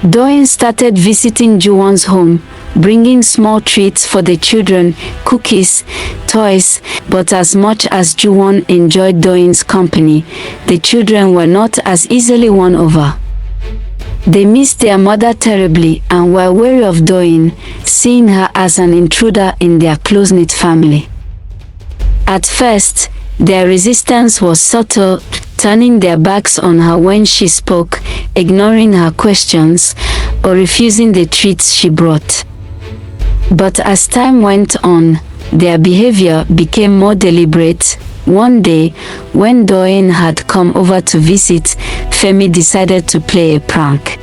Doyin started visiting Juwon's home, bringing small treats for the children, cookies, toys, but as much as Juwon enjoyed Doyin's company, the children were not as easily won over. They missed their mother terribly and were wary of Doyin, seeing her as an intruder in their close-knit family. At first, their resistance was subtle, turning their backs on her when she spoke, ignoring her questions, or refusing the treats she brought. But as time went on, their behavior became more deliberate. One day, when Doyin had come over to visit, Femi decided to play a prank.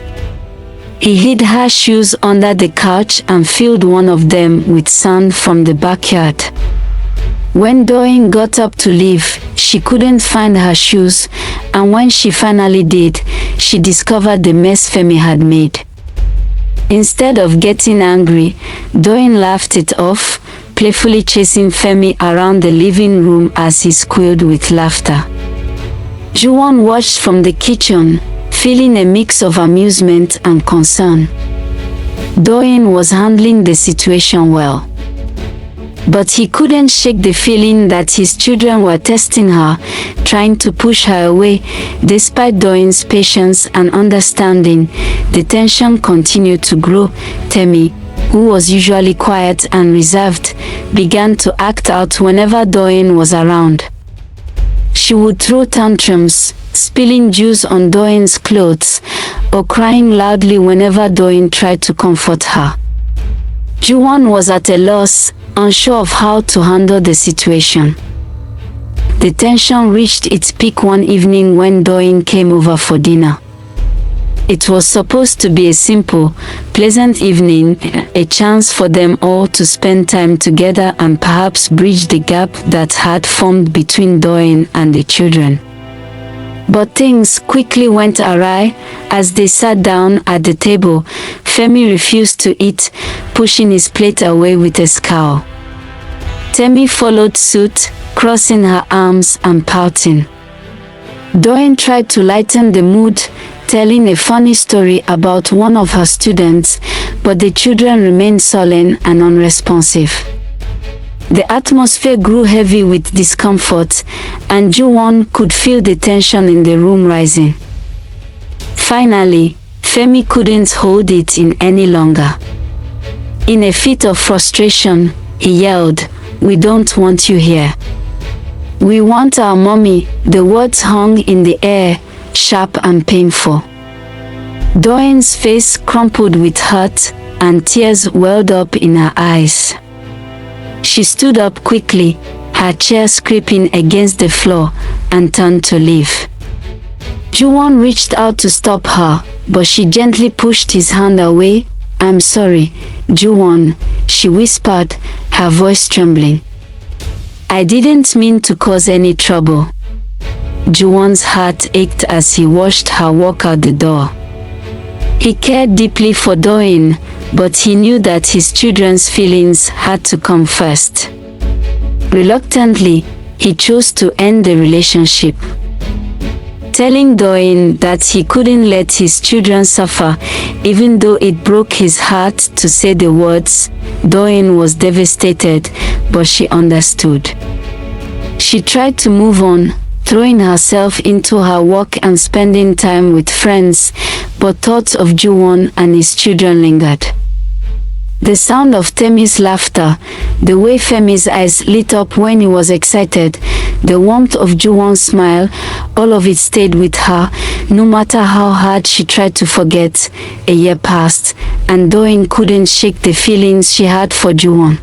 He hid her shoes under the couch and filled one of them with sand from the backyard. When Doyin got up to leave, she couldn't find her shoes, and when she finally did, she discovered the mess Femi had made. Instead of getting angry, Doyin laughed it off, playfully chasing Femi around the living room as he squealed with laughter. Juwon watched from the kitchen, feeling a mix of amusement and concern. Doyin was handling the situation well. But he couldn't shake the feeling that his children were testing her, trying to push her away. Despite Doyin's patience and understanding, the tension continued to grow. Temi, who was usually quiet and reserved, began to act out whenever Doyin was around. She would throw tantrums, spilling juice on Doyin's clothes, or crying loudly whenever Doyin tried to comfort her. Juwon was at a loss, unsure of how to handle the situation. The tension reached its peak one evening when Doyin came over for dinner. It was supposed to be a simple, pleasant evening, a chance for them all to spend time together and perhaps bridge the gap that had formed between Doyin and the children. But things quickly went awry. As they sat down at the table, Femi refused to eat, pushing his plate away with a scowl. Temi followed suit, crossing her arms and pouting. Doyin tried to lighten the mood, telling a funny story about one of her students, but the children remained sullen and unresponsive. The atmosphere grew heavy with discomfort, and Juwon could feel the tension in the room rising. Finally, Femi couldn't hold it in any longer. In a fit of frustration, he yelled, "We don't want you here. We want our mommy." The words hung in the air, sharp and painful. Doyin's face crumpled with hurt, and tears welled up in her eyes. She stood up quickly, her chair scraping against the floor, and turned to leave. Juwon reached out to stop her, but she gently pushed his hand away. "I'm sorry, Juwon," she whispered, her voice trembling. "I didn't mean to cause any trouble." Juwon's heart ached as he watched her walk out the door. He cared deeply for Doyin, but he knew that his children's feelings had to come first. Reluctantly, he chose to end the relationship. Telling Doyin that he couldn't let his children suffer, even though it broke his heart to say the words, Doyin was devastated, but she understood. She tried to move on, throwing herself into her work and spending time with friends, but thoughts of Juwon and his children lingered. The sound of Temi's laughter, the way Femi's eyes lit up when he was excited, the warmth of Juwon's smile, all of it stayed with her, no matter how hard she tried to forget. A year passed, and Doyin couldn't shake the feelings she had for Juwon.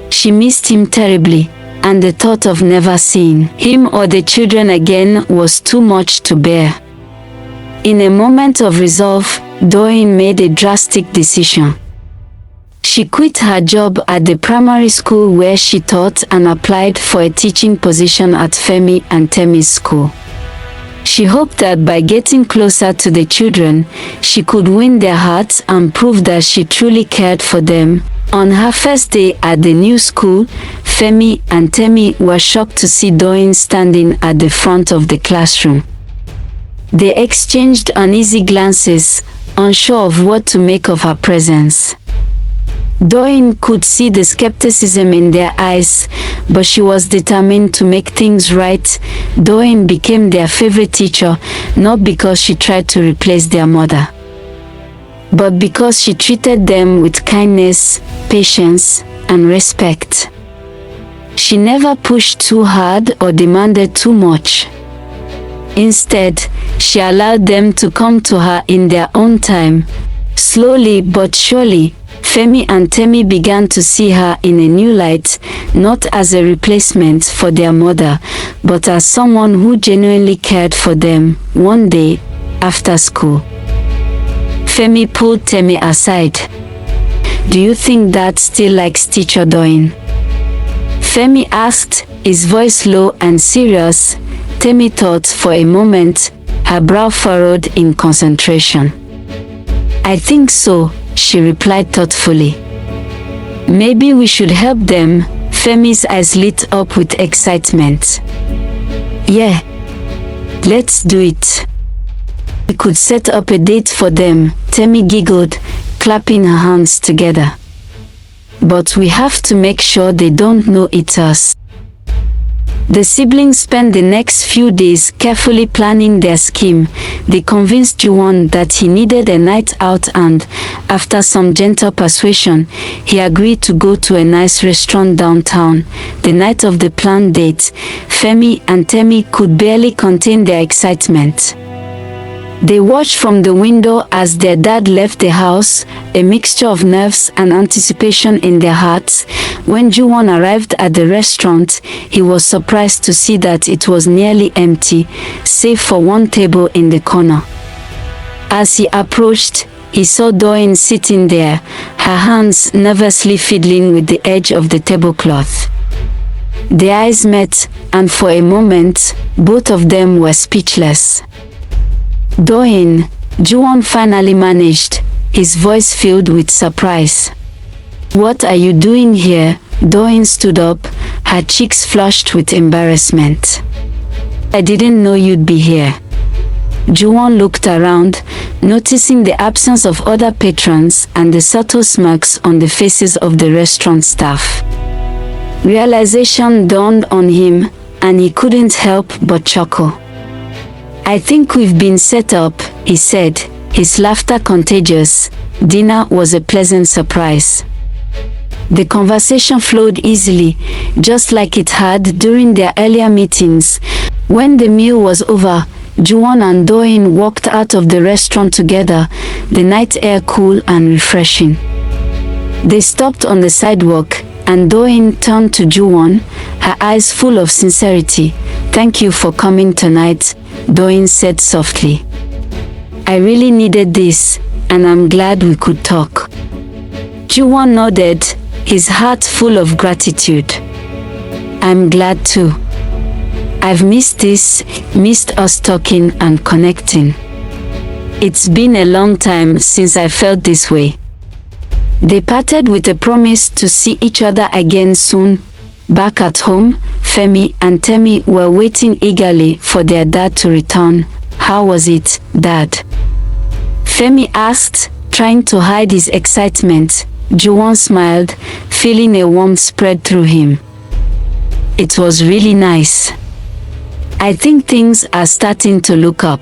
She missed him terribly, and the thought of never seeing him or the children again was too much to bear. In a moment of resolve, Doyin made a drastic decision. She quit her job at the primary school where she taught and applied for a teaching position at Femi and Temi's school. She hoped that by getting closer to the children, she could win their hearts and prove that she truly cared for them. On her first day at the new school, Femi and Temi were shocked to see Doyin standing at the front of the classroom. They exchanged uneasy glances, unsure of what to make of her presence. Doyin could see the skepticism in their eyes, but she was determined to make things right. Doyin became their favorite teacher, not because she tried to replace their mother, but because she treated them with kindness, patience, and respect. She never pushed too hard or demanded too much. Instead, she allowed them to come to her in their own time. Slowly but surely, Femi and Temi began to see her in a new light, not as a replacement for their mother, but as someone who genuinely cared for them. One day, after school, Femi pulled Temi aside. "Do you think Dad still likes Teacher Doyin?" Femi asked, his voice low and serious. Temi thought for a moment, her brow furrowed in concentration. "I think so," she replied thoughtfully. "Maybe we should help them." Femi's eyes lit up with excitement. "Yeah, let's do it. We could set up a date for them," Temi giggled, clapping her hands together. "But we have to make sure they don't know it's us." The siblings spent the next few days carefully planning their scheme. They convinced Juwon that he needed a night out and, after some gentle persuasion, he agreed to go to a nice restaurant downtown. The night of the planned date, Femi and Temi could barely contain their excitement. They watched from the window as their dad left the house, a mixture of nerves and anticipation in their hearts. When Juwon arrived at the restaurant, he was surprised to see that it was nearly empty, save for one table in the corner. As he approached, he saw Doyin sitting there, her hands nervously fiddling with the edge of the tablecloth. Their eyes met, and for a moment, both of them were speechless. "Doyin," Juwon finally managed, his voice filled with surprise. "What are you doing here?" Doyin stood up, her cheeks flushed with embarrassment. "I didn't know you'd be here." Juwon looked around, noticing the absence of other patrons and the subtle smirks on the faces of the restaurant staff. Realization dawned on him, and he couldn't help but chuckle. "I think we've been set up," he said, his laughter contagious. Dinner was a pleasant surprise. The conversation flowed easily, just like it had during their earlier meetings. When the meal was over, Juwon and Doyin walked out of the restaurant together, the night air cool and refreshing. They stopped on the sidewalk, and Doyin turned to Juwon, her eyes full of sincerity. "Thank you for coming tonight," Doyin said softly. "I really needed this, and I'm glad we could talk." Juwon nodded, his heart full of gratitude. "I'm glad too. I've missed us talking and connecting. It's been a long time since I felt this way." They parted with a promise to see each other again soon. Back at home, Femi and Temi were waiting eagerly for their dad to return. "How was it, Dad?" Femi asked, trying to hide his excitement. Juwon smiled, feeling a warmth spread through him. "It was really nice. I think things are starting to look up."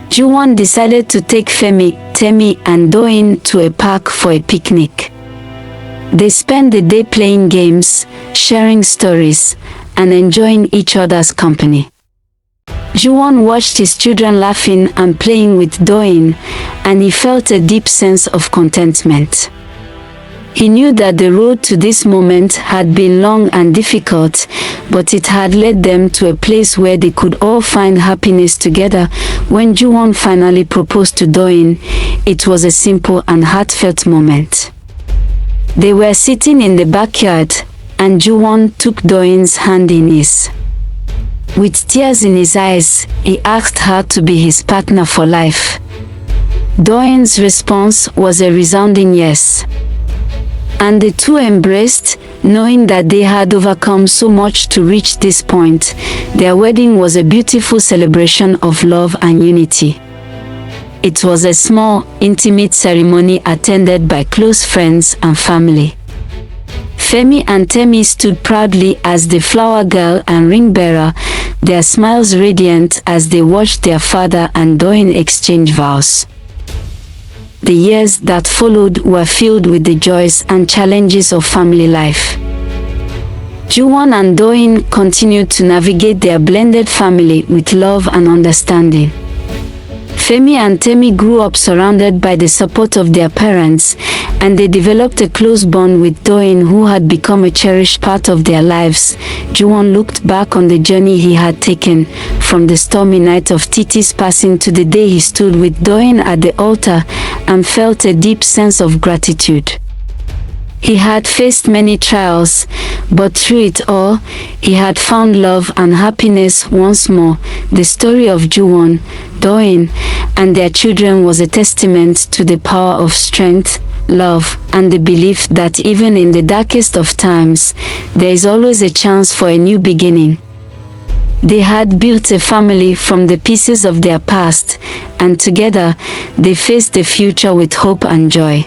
Juwon decided to take Femi, Temi, and Doyin to a park for a picnic. They spent the day playing games, sharing stories, and enjoying each other's company. Juwon watched his children laughing and playing with Doyin, and he felt a deep sense of contentment. He knew that the road to this moment had been long and difficult, but it had led them to a place where they could all find happiness together. When Juwon finally proposed to Doyin, it was a simple and heartfelt moment. They were sitting in the backyard, and Juwon took Doyin's hand in his. With tears in his eyes, he asked her to be his partner for life. Doyin's response was a resounding yes. And the two embraced, knowing that they had overcome so much to reach this point. Their wedding was a beautiful celebration of love and unity. It was a small, intimate ceremony attended by close friends and family. Femi and Temi stood proudly as the flower girl and ring bearer, their smiles radiant as they watched their father and Doyin exchange vows. The years that followed were filled with the joys and challenges of family life. Juwon and Doyin continued to navigate their blended family with love and understanding. Femi and Temi grew up surrounded by the support of their parents, and they developed a close bond with Doyin, who had become a cherished part of their lives. Juwon looked back on the journey he had taken, from the stormy night of Titi's passing to the day he stood with Doyin at the altar, and felt a deep sense of gratitude. He had faced many trials, but through it all, he had found love and happiness once more. The story of Juwon, Doyin, and their children was a testament to the power of strength, love, and the belief that even in the darkest of times, there is always a chance for a new beginning. They had built a family from the pieces of their past, and together, they faced the future with hope and joy.